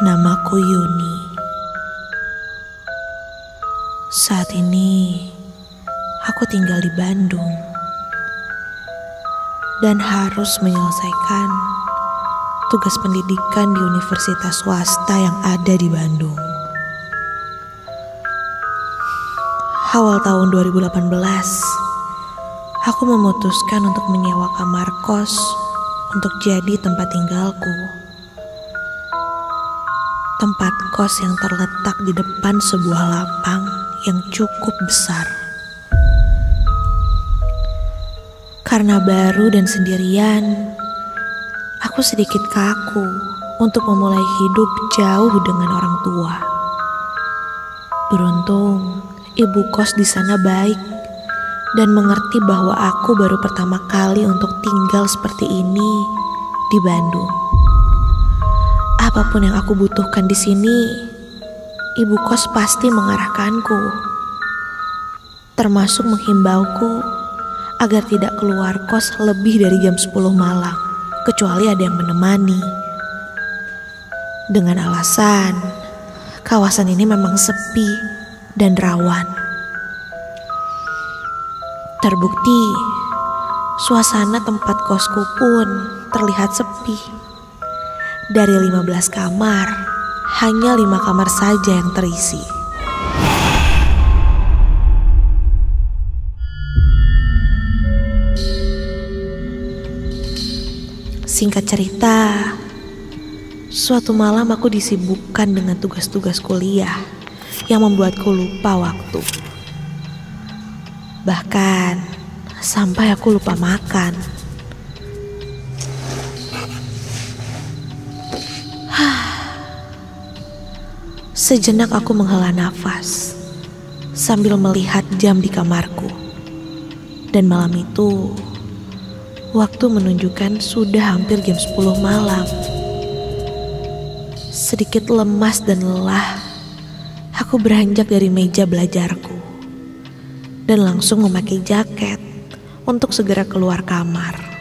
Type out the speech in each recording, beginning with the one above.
Namaku Yuni. Saat ini aku tinggal di Bandung dan harus menyelesaikan tugas pendidikan di universitas swasta yang ada di Bandung. Awal tahun 2018, aku memutuskan untuk menyewa kamar kos untuk jadi tempat tinggalku. Tempat kos yang terletak di depan sebuah lapang yang cukup besar. Karena baru dan sendirian, aku sedikit kaku untuk memulai hidup jauh dengan orang tua. Beruntung, ibu kos di sana baik dan mengerti bahwa aku baru pertama kali untuk tinggal seperti ini di Bandung. Apapun yang aku butuhkan di sini, ibu kos pasti mengarahkanku, termasuk menghimbauku agar tidak keluar kos lebih dari jam 10 malam, kecuali ada yang menemani. Dengan alasan, kawasan ini memang sepi dan rawan. Terbukti, suasana tempat kosku pun terlihat sepi. Dari 15 kamar, hanya 5 kamar saja yang terisi. Singkat cerita, suatu malam aku disibukkan dengan tugas-tugas kuliah yang membuatku lupa waktu. Bahkan sampai aku lupa makan. Sejenak aku menghela nafas sambil melihat jam di kamarku. Dan malam itu, waktu menunjukkan sudah hampir jam 10 malam. Sedikit lemas dan lelah, aku beranjak dari meja belajarku dan langsung memakai jaket untuk segera keluar kamar.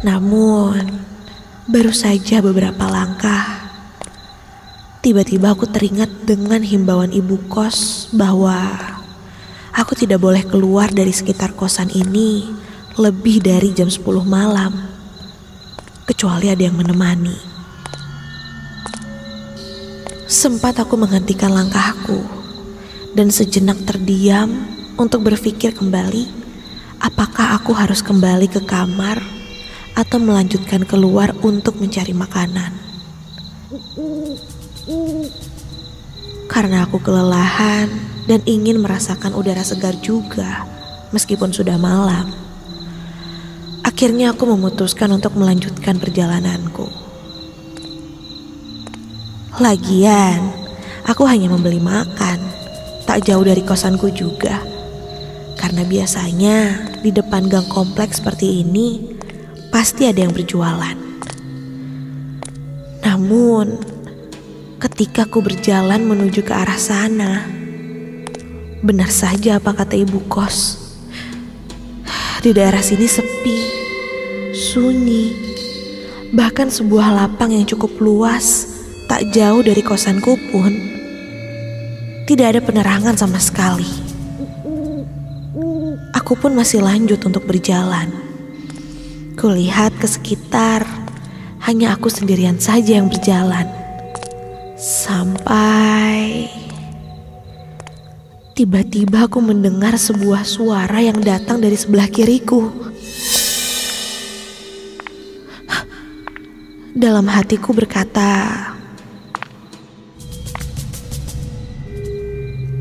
Namun, baru saja beberapa langkah, tiba-tiba aku teringat dengan himbauan ibu kos bahwa aku tidak boleh keluar dari sekitar kosan ini lebih dari jam 10 malam, kecuali ada yang menemani. Sempat aku menghentikan langkahku dan sejenak terdiam untuk berpikir kembali, apakah aku harus kembali ke kamar atau melanjutkan keluar untuk mencari makanan. Karena aku kelelahan dan ingin merasakan udara segar juga, meskipun sudah malam. Akhirnya aku memutuskan untuk melanjutkan perjalananku. Lagian, aku hanya membeli makan, tak jauh dari kosanku juga. Karena biasanya di depan gang kompleks seperti ini, pasti ada yang berjualan. Namun, ketika aku berjalan menuju ke arah sana, benar saja apa kata ibu kos. Di daerah sini sepi, sunyi, bahkan sebuah lapang yang cukup luas, tak jauh dari kosanku pun, tidak ada penerangan sama sekali. Aku pun masih lanjut untuk berjalan. Kulihat ke sekitar, hanya aku sendirian saja yang berjalan. Sampai tiba-tiba aku mendengar sebuah suara yang datang dari sebelah kiriku. Dalam hatiku berkata,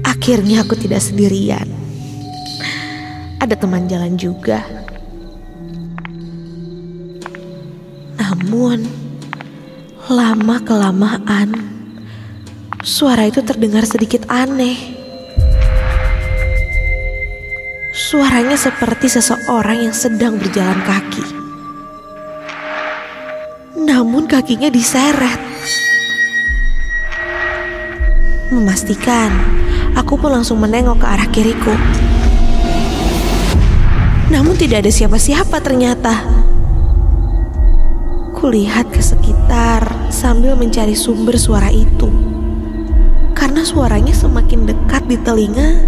akhirnya aku tidak sendirian. Ada teman jalan juga. Namun, lama-kelamaan, suara itu terdengar sedikit aneh. Suaranya seperti seseorang yang sedang berjalan kaki. Namun kakinya diseret. Memastikan aku pun langsung menengok ke arah kiriku. Namun tidak ada siapa-siapa ternyata. Kulihat ke sekitar sambil mencari sumber suara itu. Karena suaranya semakin dekat di telinga,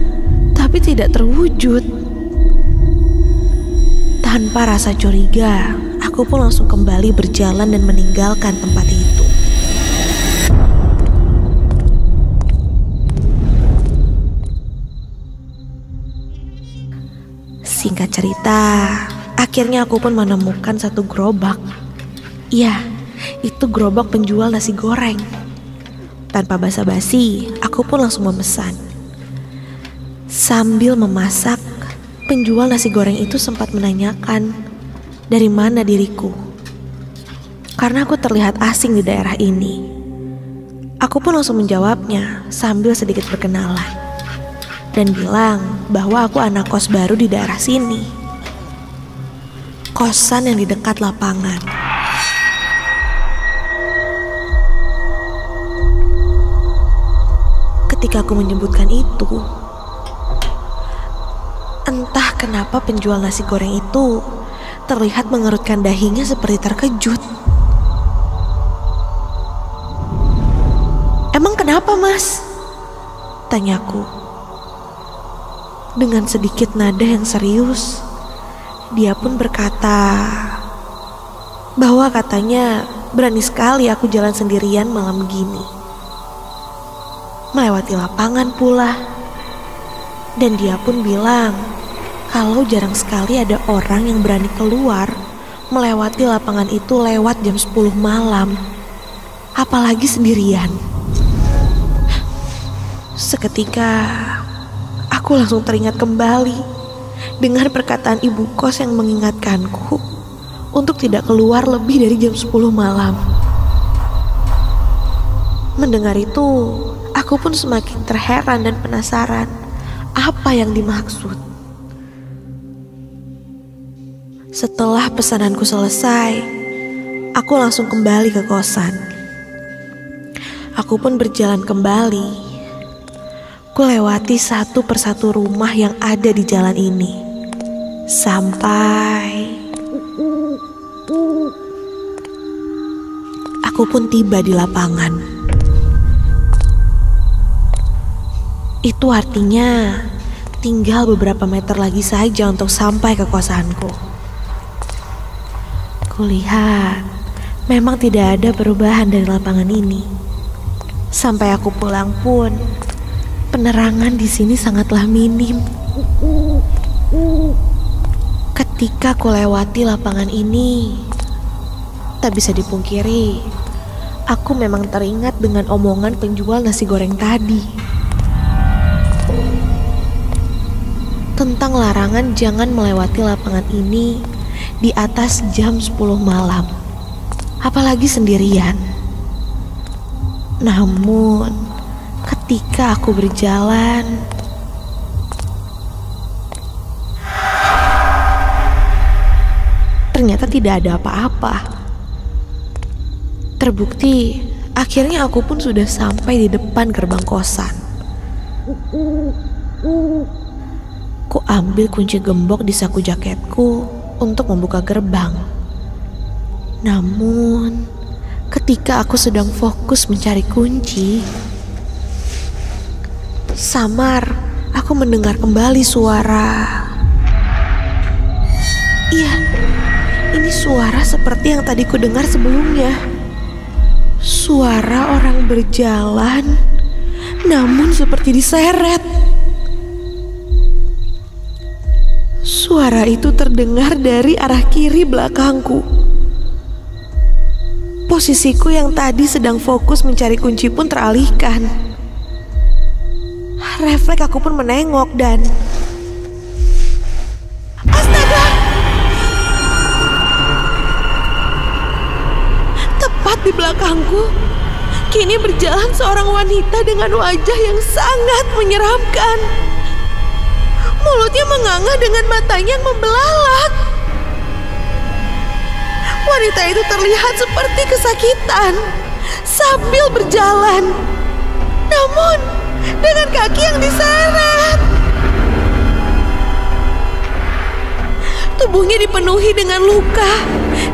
tapi tidak terwujud. Tanpa rasa curiga, aku pun langsung kembali berjalan dan meninggalkan tempat itu. Singkat cerita, akhirnya aku pun menemukan satu gerobak. Iya, itu gerobak penjual nasi goreng. Tanpa basa-basi, aku pun langsung memesan. Sambil memasak, penjual nasi goreng itu sempat menanyakan dari mana diriku. Karena aku terlihat asing di daerah ini. Aku pun langsung menjawabnya sambil sedikit berkenalan. Dan bilang bahwa aku anak kos baru di daerah sini. Kosan yang di dekat lapangan. Ketika aku menyebutkan itu, entah kenapa penjual nasi goreng itu terlihat mengerutkan dahinya seperti terkejut. "Emang kenapa, Mas?" tanyaku. Dengan sedikit nada yang serius, dia pun berkata bahwa katanya berani sekali aku jalan sendirian malam gini. Melewati lapangan pula. Dan dia pun bilang kalau jarang sekali ada orang yang berani keluar melewati lapangan itu lewat jam 10 malam. Apalagi sendirian. Seketika aku langsung teringat kembali dengan perkataan ibu kos yang mengingatkanku untuk tidak keluar lebih dari jam 10 malam. Mendengar itu, aku pun semakin terheran dan penasaran apa yang dimaksud. Setelah pesananku selesai, aku langsung kembali ke kosan. Aku pun berjalan kembali. Kulewati satu persatu rumah yang ada di jalan ini. Sampai aku pun tiba di lapangan. Itu artinya tinggal beberapa meter lagi saja untuk sampai ke kosanku. Kulihat memang tidak ada perubahan dari lapangan ini. Sampai aku pulang pun, penerangan di sini sangatlah minim. Ketika aku lewati lapangan ini, tak bisa dipungkiri, aku memang teringat dengan omongan penjual nasi goreng tadi. Tentang larangan jangan melewati lapangan ini di atas jam 10 malam. Apalagi sendirian. Namun, ketika aku berjalan, ternyata tidak ada apa-apa. Terbukti, akhirnya aku pun sudah sampai di depan gerbang kosan. Ku ambil kunci gembok di saku jaketku untuk membuka gerbang. Namun, ketika aku sedang fokus mencari kunci, samar aku mendengar kembali suara. Iya, ini suara seperti yang tadi ku dengar sebelumnya. Suara orang berjalan, namun seperti diseret. Suara itu terdengar dari arah kiri belakangku. Posisiku yang tadi sedang fokus mencari kunci pun teralihkan. Refleks aku pun menengok dan astaga! Tepat di belakangku, kini berjalan seorang wanita dengan wajah yang sangat menyeramkan. Mulutnya menganga dengan matanya yang membelalak. Wanita itu terlihat seperti kesakitan sambil berjalan. Namun, dengan kaki yang diseret. Tubuhnya dipenuhi dengan luka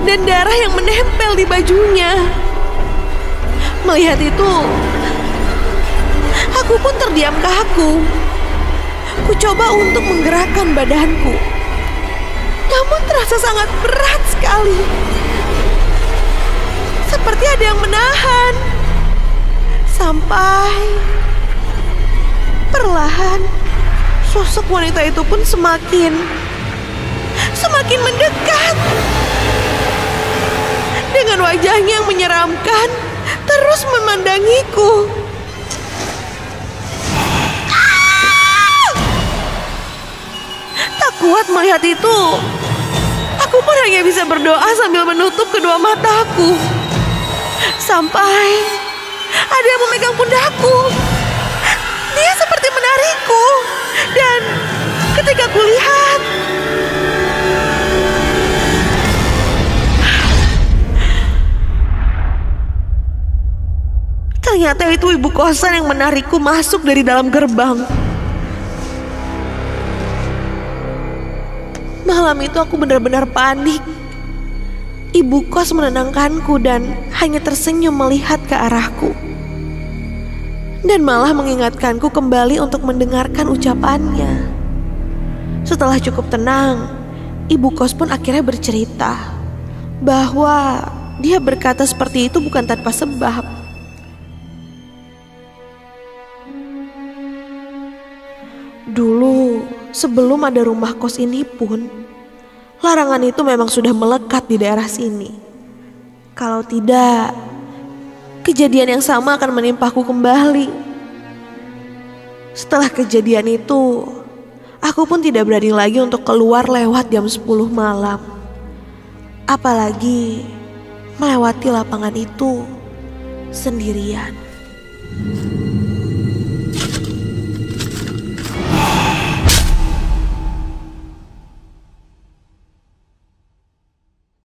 dan darah yang menempel di bajunya. Melihat itu, aku pun terdiam kaku. Ku coba untuk menggerakkan badanku, namun terasa sangat berat sekali. Seperti ada yang menahan. Sampai perlahan sosok wanita itu pun semakin mendekat. Dengan wajahnya yang menyeramkan, terus memandangiku. Tak kuat melihat itu, aku pun hanya bisa berdoa sambil menutup kedua mataku. Sampai ada yang memegang pundakku. Dia seperti menarikku. Dan ketika kulihat, ternyata itu ibu kosan yang menarikku masuk dari dalam gerbang. Malam itu aku benar-benar panik. Ibu kos menenangkanku dan hanya tersenyum melihat ke arahku. Dan malah mengingatkanku kembali untuk mendengarkan ucapannya. Setelah cukup tenang, ibu kos pun akhirnya bercerita bahwa dia berkata seperti itu bukan tanpa sebab. Dulu, sebelum ada rumah kos ini pun, larangan itu memang sudah melekat di daerah sini. Kalau tidak, kejadian yang sama akan menimpaku kembali. Setelah kejadian itu, aku pun tidak berani lagi untuk keluar lewat jam 10 malam. Apalagi melewati lapangan itu sendirian.